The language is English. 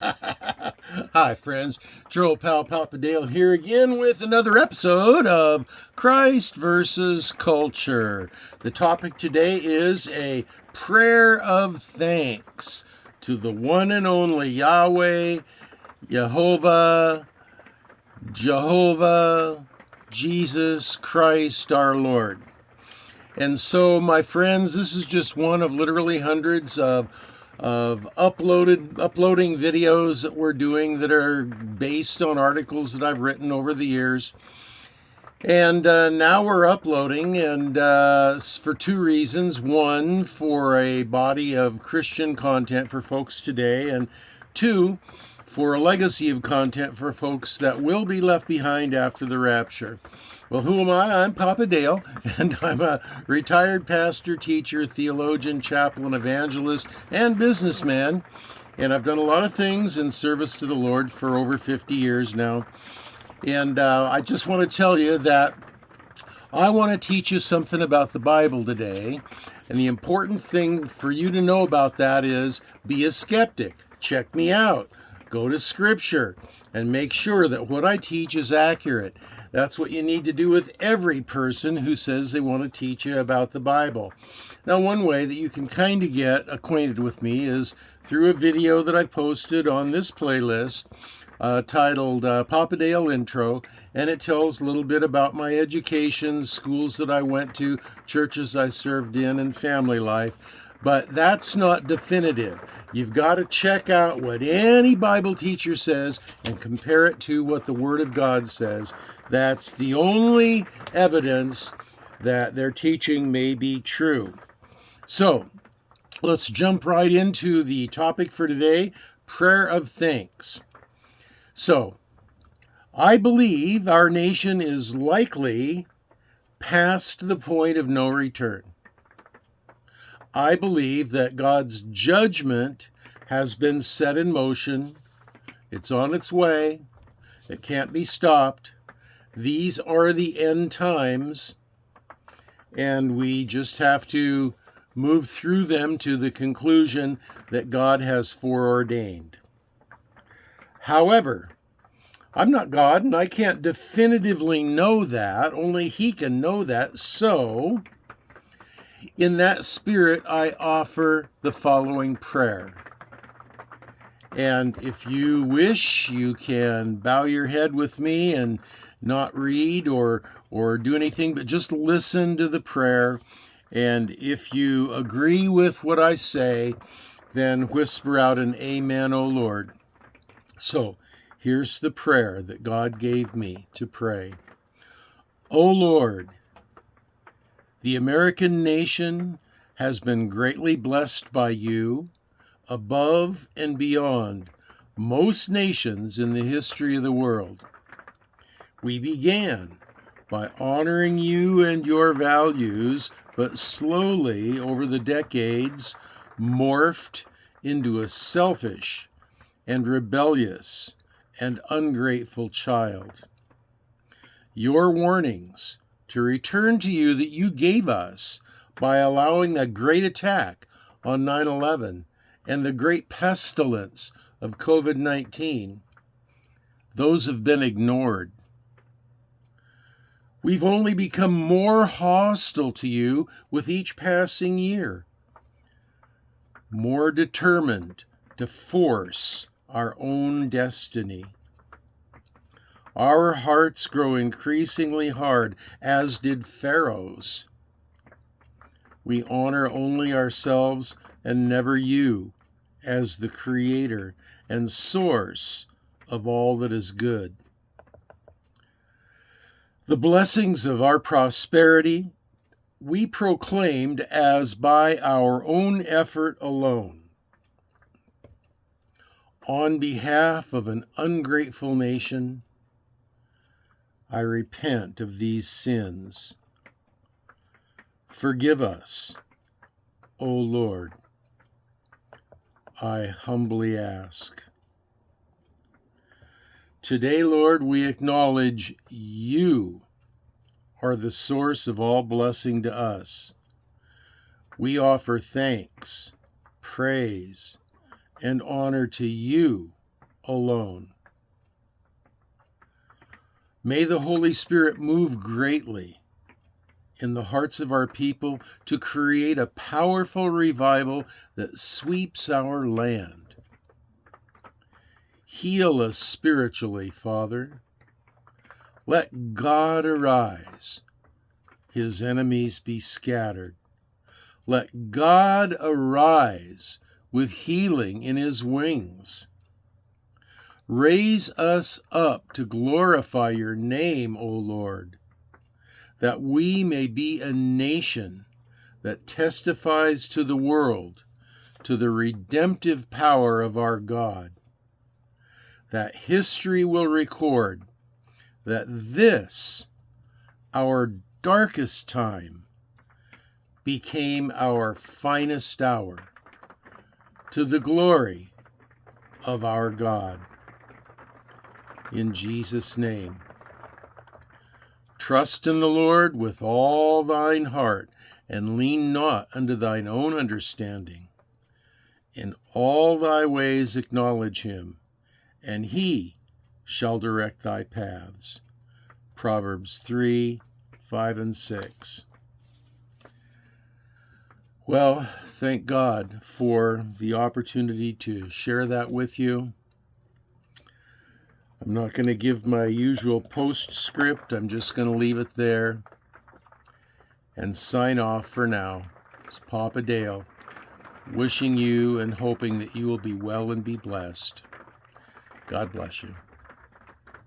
Hi, friends. Joel Pal Papadale here again with another episode of Christ versus Culture. The topic today is a prayer of thanks to the one and only Yahweh, Jehovah, Jesus Christ our Lord. And so, my friends, this is just one of literally hundreds of uploading videos that we're doing that are based on articles that I've written over the years. And now we're uploading, and for two reasons. One, for a body of Christian content for folks today, and two, for a legacy of content for folks that will be left behind after the rapture. Well, who am I? I'm Papa Dale, and I'm a retired pastor, teacher, theologian, chaplain, evangelist, and businessman. And I've done a lot of things in service to the Lord for over 50 years now. And I just want to tell you that I want to teach you something about the Bible today. And the important thing for you to know about that is be a skeptic. Check me out. Go to Scripture and make sure that what I teach is accurate. That's what you need to do with every person who says they want to teach you about the Bible. Now, one way that you can kind of get acquainted with me is through a video that I posted on this playlist titled Papa Dale Intro, and it tells a little bit about my education, schools that I went to, churches I served in, and family life. But that's not definitive. You've got to check out what any Bible teacher says and compare it to what the Word of God says. That's the only evidence that their teaching may be true. So, let's jump right into the topic for today, prayer of thanks. So, I believe our nation is likely past the point of no return. I believe that God's judgment has been set in motion. It's on its way. It can't be stopped. These are the end times, and we just have to move through them to the conclusion that God has foreordained. However, I'm not God, and I can't definitively know that. Only He can know that. So, in that spirit, I offer the following prayer. And if you wish, you can bow your head with me and not read or do anything, but just listen to the prayer. And if you agree with what I say, then whisper out an amen, O Lord. So, here's the prayer that God gave me to pray. O Lord, the American nation has been greatly blessed by you, above and beyond most nations in the history of the world. We began by honoring you and your values, but slowly, over the decades, morphed into a selfish and rebellious and ungrateful child. Your warnings to return to you that you gave us by allowing a great attack on 9/11 and the great pestilence of COVID-19, those have been ignored. We've only become more hostile to you with each passing year, more determined to force our own destiny. Our hearts grow increasingly hard, as did Pharaoh's. We honor only ourselves and never you as the creator and source of all that is good. The blessings of our prosperity we proclaimed as by our own effort alone. On behalf of an ungrateful nation, I repent of these sins. Forgive us, O Lord, I humbly ask. Today, Lord, we acknowledge you are the source of all blessing to us. We offer thanks, praise, and honor to you alone. May the Holy Spirit move greatly in the hearts of our people to create a powerful revival that sweeps our land. Heal us spiritually, Father. Let God arise, his enemies be scattered. Let God arise with healing in his wings. Raise us up to glorify your name, O Lord, that we may be a nation that testifies to the world to the redemptive power of our God, that history will record that this, our darkest time, became our finest hour, to the glory of our God. In Jesus' name. Trust in the Lord with all thine heart, and lean not unto thine own understanding. In all thy ways acknowledge him, and he shall direct thy paths. Proverbs 3, 5, and 6. Well, thank God for the opportunity to share that with you. I'm not going to give my usual postscript. I'm just going to leave it there and sign off for now. It's Papa Dale, wishing you and hoping that you will be well and be blessed. God bless you.